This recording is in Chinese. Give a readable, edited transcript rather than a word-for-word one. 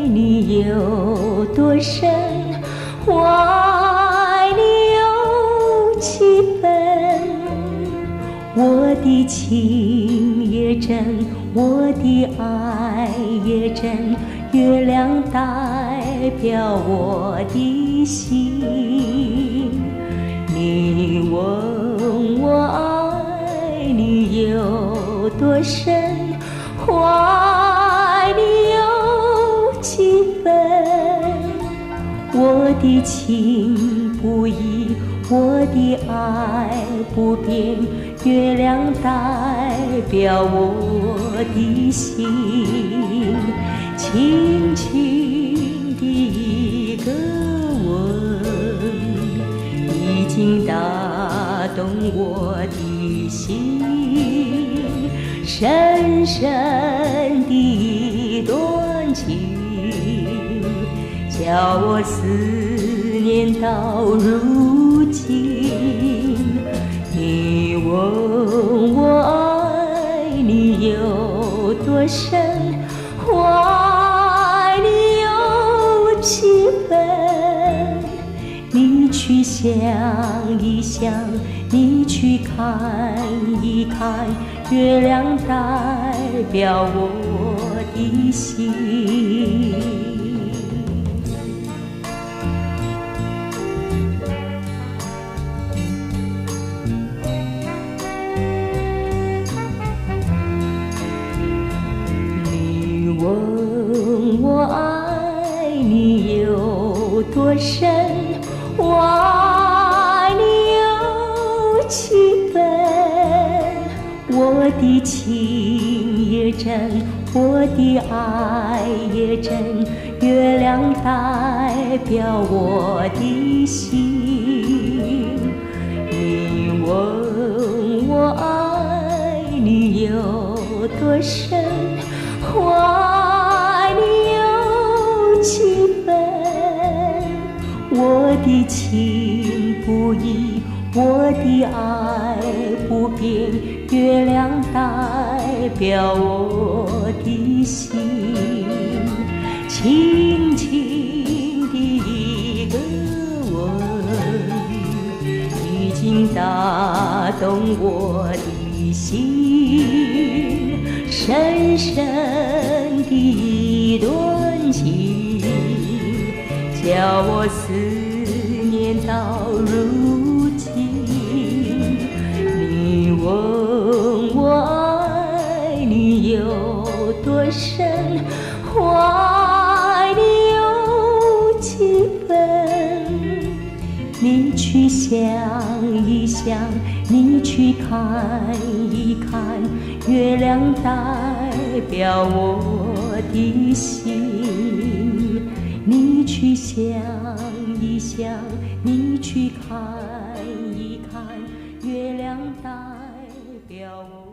你有多深，我爱你有几分。我的情也真，我的爱也真，月亮代表我的心。你问我爱你有多深，我爱你有几分。我的情不移，我的爱不变，月亮代表我的心。轻轻的一个吻，已经打动我的心。深深的一段情，叫我思念到如今。你问我爱你有多深，我爱你有几分。你去想一想，你去看一看，月亮代表我的心。问我爱你有多深，我爱你有几分。我的情也真，我的爱也真，月亮代表我的心。你问我爱你有多深，我爱你有几分。我的情不移，我的爱不变，月亮代表我的心。轻轻的一个吻，已经打动我的心。深深的一段情，叫我思念到如今。你问我爱你有多深，我爱你有几分。你去想一想，你去看一看，月亮代表我的心。你去想一想，你去看一看，月亮代表我